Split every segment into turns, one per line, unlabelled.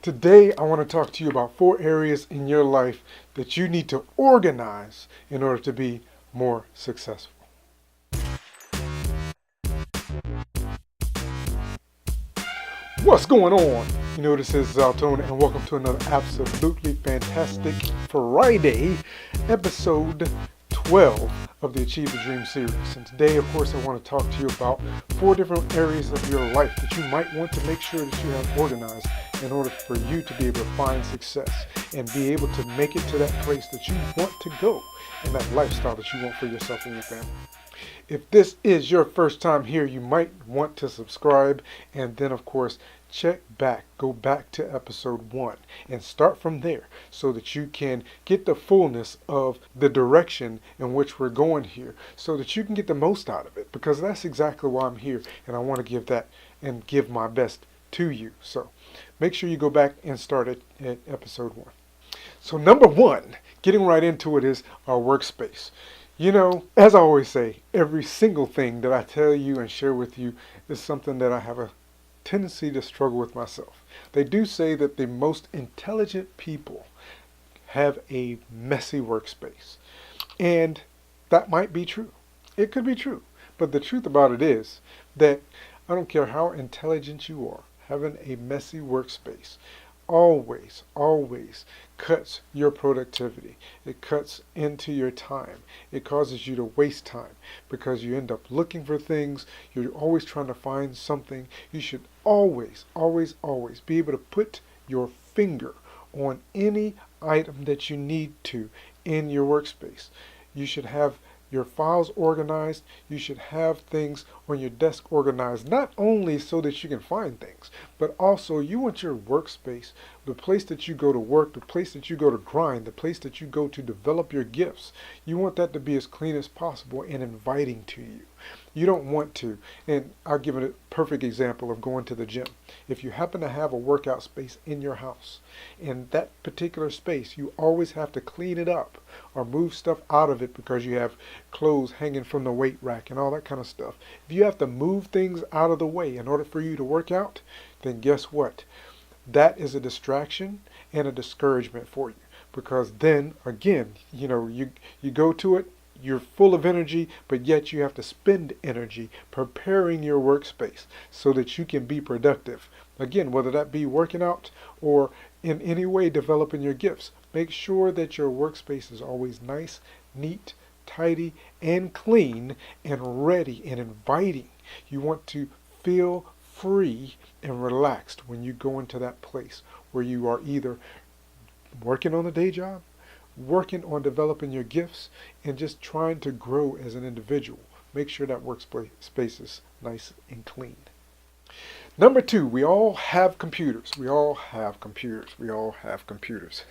Today, I want to talk to you about 4 areas in your life that you need to organize in order to be more successful. What's going on? This is AlTone, and welcome to another absolutely fantastic Friday, episode 12 of the Achieve the Dream series. And today, of course, I want to talk to you about 4 different areas of your life that you might want to make sure that you have organized in order for you to be able to find success and be able to make it to that place that you want to go and that lifestyle that you want for yourself and your family. If this is your first time here, you might want to subscribe and then, of course, go back to episode 1 and start from there so that you can get the fullness of the direction in which we're going here so that you can get the most out of it, because that's exactly why I'm here, and I want to give that and give my best to you. So make sure you go back and start at episode 1. So number 1, getting right into it, is our workspace. As I always say, every single thing that I tell you and share with you is something that I have a tendency to struggle with myself. They do say that the most intelligent people have a messy workspace. And that might be true. It could be true. But the truth about it is that I don't care how intelligent you are, having a messy workspace always cuts your productivity. It cuts into your time. It causes you to waste time because you end up looking for things. You're always trying to find something. You should always be able to put your finger on any item that you need to in your workspace. You should have your files organized. You should have things on your desk organized, not only so that you can find things, but also you want your workspace, the place that you go to work, the place that you go to grind, the place that you go to develop your gifts. You want that to be as clean as possible and inviting to you. You don't want to, and I'll give it a perfect example of going to the gym. If you happen to have a workout space in your house, in that particular space, you always have to clean it up or move stuff out of it because you have clothes hanging from the weight rack and all that kind of stuff. If you have to move things out of the way in order for you to work out, then guess what? That is a distraction and a discouragement for you, because then again, you go to it, you're full of energy, but yet you have to spend energy preparing your workspace so that you can be productive. Again, whether that be working out or in any way developing your gifts, make sure that your workspace is always nice, neat, tidy, and clean, and ready and inviting. You want to feel free and relaxed when you go into that place where you are either working on a day job, working on developing your gifts, and just trying to grow as an individual. Make sure that workspace is nice and clean. Number 2, we all have computers. We all have computers. We all have computers.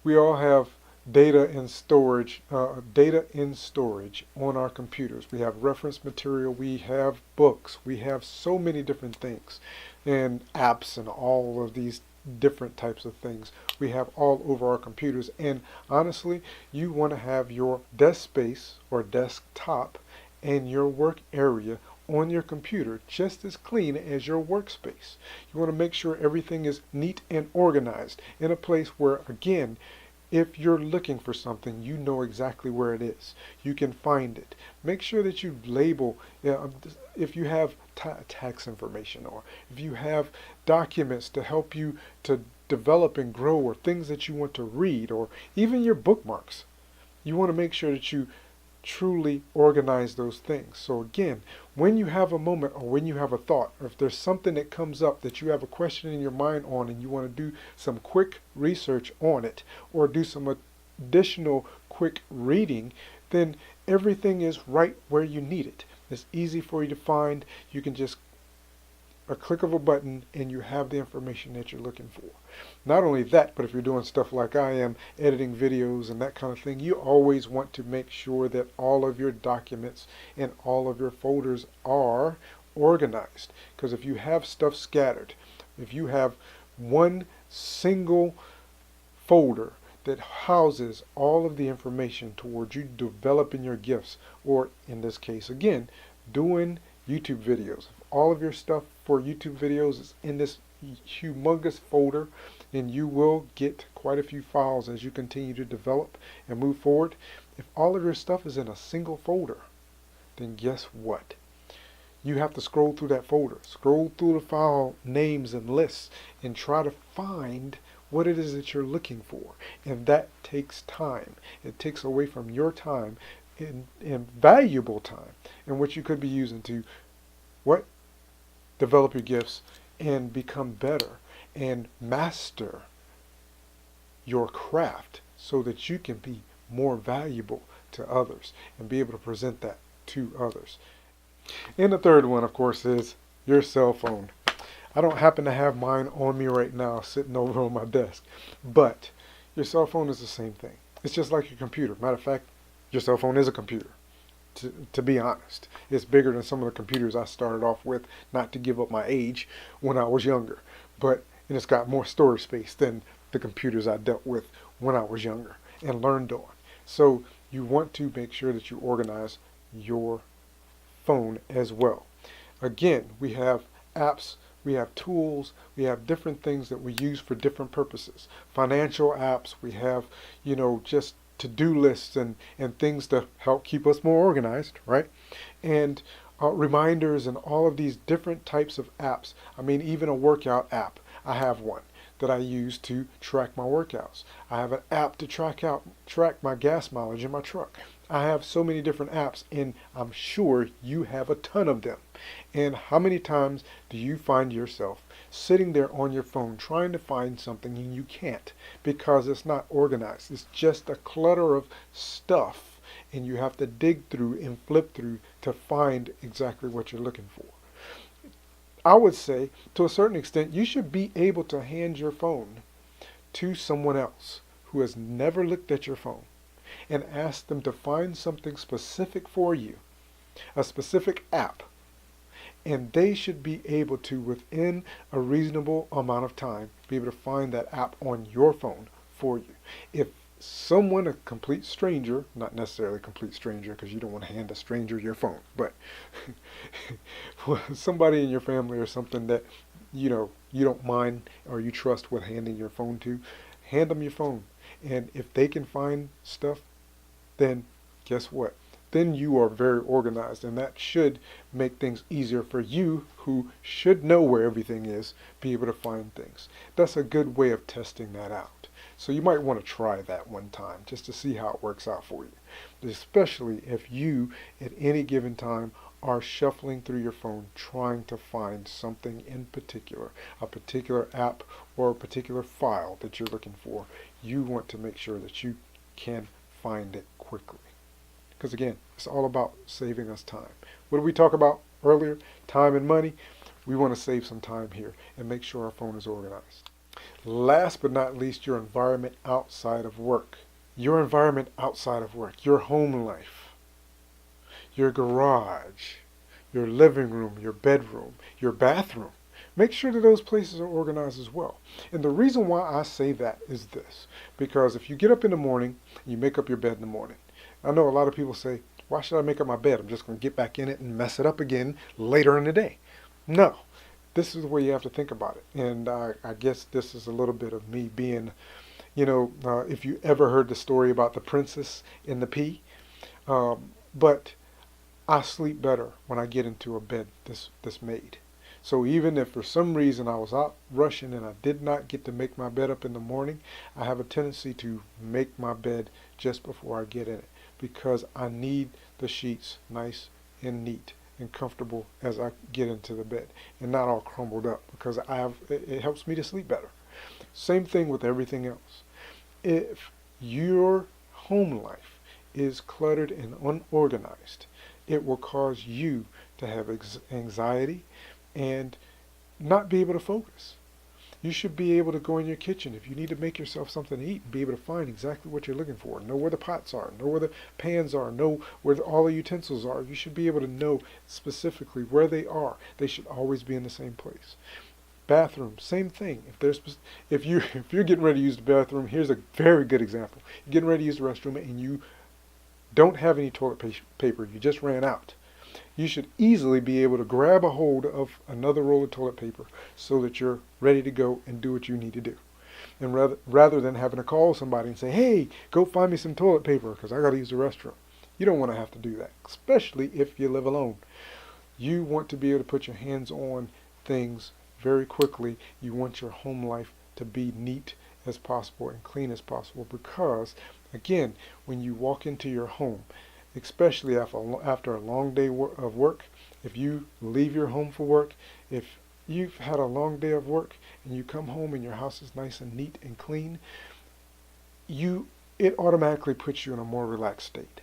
We all have data in storage on our computers. We have reference material. We have books. We have so many different things and apps and all of these different types of things we have all over our computers. And honestly, you want to have your desk space or desktop and your work area on your computer just as clean as your workspace. You want to make sure everything is neat and organized in a place where, again, if you're looking for something, you know exactly where it is. You can find it. Make sure that you label, if you have tax information, or if you have documents to help you to develop and grow, or things that you want to read, or even your bookmarks. You want to make sure that you truly organize those things. So again, when you have a moment or when you have a thought, or if there's something that comes up that you have a question in your mind on and you want to do some quick research on it or do some additional quick reading, then everything is right where you need it. It's easy for you to find. You can just a click of a button and you have the information that you're looking for. Not only that, but if you're doing stuff like I am, editing videos and that kind of thing, you always want to make sure that all of your documents and all of your folders are organized. Because if you have stuff scattered, if you have one single folder that houses all of the information towards you developing your gifts, or in this case, again, doing YouTube videos. All of your stuff for YouTube videos is in this humongous folder, and you will get quite a few files as you continue to develop and move forward. If all of your stuff is in a single folder, then guess what? You have to scroll through that folder, scroll through the file names and lists, and try to find what it is that you're looking for. And that takes time. It takes away from your time and valuable time, and what you could be using to what? Develop your gifts and become better and master your craft so that you can be more valuable to others and be able to present that to others. And the third one, of course, is your cell phone. I don't happen to have mine on me right now sitting over on my desk, but your cell phone is the same thing. It's just like your computer. Matter of fact, your cell phone is a computer. To be honest, it's bigger than some of the computers I started off with, not to give up my age, when I was younger. And it's got more storage space than the computers I dealt with when I was younger and learned on. So you want to make sure that you organize your phone as well. Again, we have apps, we have tools, we have different things that we use for different purposes. Financial apps, we have, just to-do lists and things to help keep us more organized, right? And reminders and all of these different types of apps. I mean, even a workout app. I have one that I use to track my workouts. I have an app to track my gas mileage in my truck. I have so many different apps, and I'm sure you have a ton of them. And how many times do you find yourself sitting there on your phone trying to find something and you can't because it's not organized? It's just a clutter of stuff, and you have to dig through and flip through to find exactly what you're looking for. I would say, to a certain extent, you should be able to hand your phone to someone else who has never looked at your phone and ask them to find something specific for you, a specific app, and they should be able to, within a reasonable amount of time, be able to find that app on your phone for you. If someone, a complete stranger, not necessarily a complete stranger because you don't want to hand a stranger your phone, but somebody in your family or something that you don't mind or you trust with handing your phone to, hand them your phone. And if they can find stuff, then guess what? Then you are very organized, and that should make things easier for you, who should know where everything is, be able to find things. That's a good way of testing that out. So you might want to try that one time just to see how it works out for you, especially if you at any given time are shuffling through your phone trying to find something in particular, a particular app or a particular file that you're looking for. You want to make sure that you can find it quickly. Because again, it's all about saving us time. What did we talk about earlier? Time and money. We want to save some time here and make sure our phone is organized. Last but not least, your environment outside of work. Your environment outside of work, your home life, your garage, your living room, your bedroom, your bathroom. Make sure that those places are organized as well. And the reason why I say that is this, because if you get up in the morning, you make up your bed in the morning. I know a lot of people say, why should I make up my bed? I'm just going to get back in it and mess it up again later in the day. No, this is the way you have to think about it. And I guess this is a little bit of me being, if you ever heard the story about the princess and the pea, but I sleep better when I get into a bed this made. So even if for some reason I was out rushing and I did not get to make my bed up in the morning, I have a tendency to make my bed just before I get in it, because I need the sheets nice and neat and comfortable as I get into the bed and not all crumbled up, because it helps me to sleep better. Same thing with everything else. If your home life is cluttered and unorganized, it will cause you to have anxiety and not be able to focus. You should be able to go in your kitchen if you need to make yourself something to eat and be able to find exactly what you're looking for. Know where the pots are, know where the pans are, know where all the utensils are. You should be able to know specifically where they are. They should always be in the same place. Bathroom, same thing. If you're getting ready to use the bathroom, here's a very good example. You're getting ready to use the restroom and you don't have any toilet paper. You just ran out. you should easily be able to grab a hold of another roll of toilet paper so that you're ready to go and do what you need to do. And rather than having to call somebody and say, hey, go find me some toilet paper because I got to use the restroom. You don't want to have to do that, especially if you live alone. You want to be able to put your hands on things very quickly. You want your home life to be neat as possible and clean as possible because, again, when you walk into your home, especially after a long day of work, if you leave your home for work, if you've had a long day of work and you come home and your house is nice and neat and clean, it automatically puts you in a more relaxed state.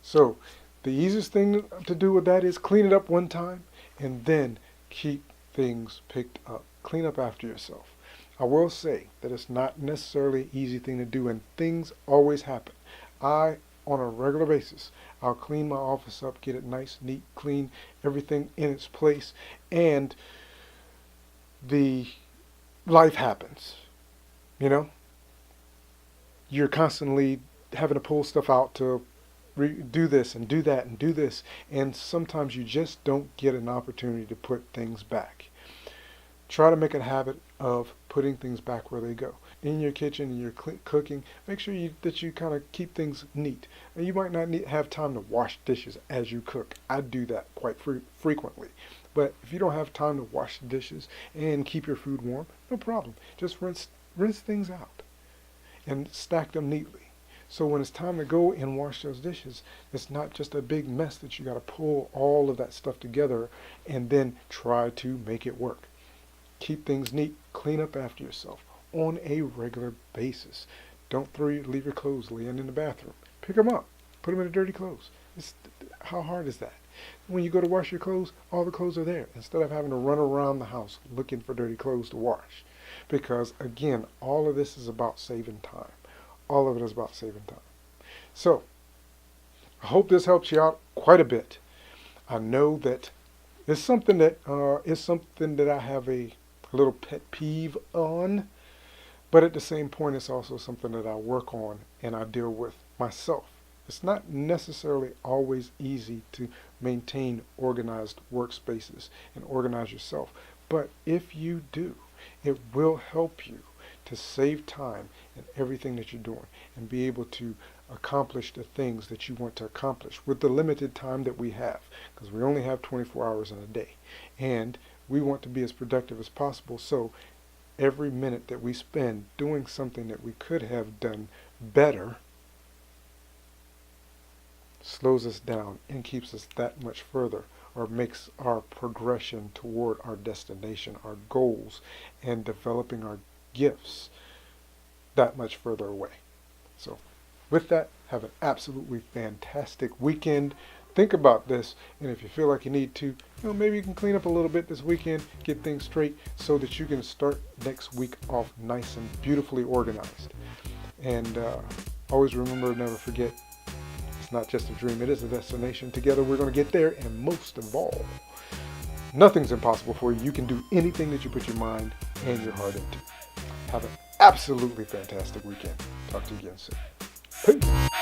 So the easiest thing to do with that is clean it up one time and then keep things picked up. Clean up after yourself. I will say that it's not necessarily an easy thing to do, and things always happen. On a regular basis, I'll clean my office up, get it nice, neat, clean, everything in its place, and the life happens. You know? You're constantly having to pull stuff out to do this and do that and do this, and sometimes you just don't get an opportunity to put things back. Try to make a habit of putting things back where they go. In your kitchen, in your cooking, make sure that you kind of keep things neat. And you might not have time to wash dishes as you cook. I do that quite frequently. But if you don't have time to wash the dishes and keep your food warm, no problem. Just rinse things out and stack them neatly. So when it's time to go and wash those dishes, it's not just a big mess that you got to pull all of that stuff together and then try to make it work. Keep things neat. Clean up after yourself on a regular basis. Don't leave your clothes laying in the bathroom. Pick them up. Put them in the dirty clothes. How hard is that? When you go to wash your clothes, all the clothes are there instead of having to run around the house looking for dirty clothes to wash. Because, again, all of this is about saving time. All of it is about saving time. So, I hope this helps you out quite a bit. I know that it's something that I have a little pet peeve on, but at the same point, it's also something that I work on and I deal with myself. It's not necessarily always easy to maintain organized workspaces and organize yourself, but if you do, it will help you to save time in everything that you're doing and be able to accomplish the things that you want to accomplish with the limited time that we have, because we only have 24 hours in a day and we want to be as productive as possible. So every minute that we spend doing something that we could have done better slows us down and keeps us that much further, or makes our progression toward our destination, our goals, and developing our gifts that much further away. So with that, have an absolutely fantastic weekend. Think about this, and if you feel like you need to, maybe you can clean up a little bit this weekend, get things straight so that you can start next week off nice and beautifully organized. And always remember, never forget, it's not just a dream, it is a destination. Together we're going to get there, and most of all, nothing's impossible for you. You can do anything that you put your mind and your heart into. Have an absolutely fantastic weekend. Talk to you again soon. Peace.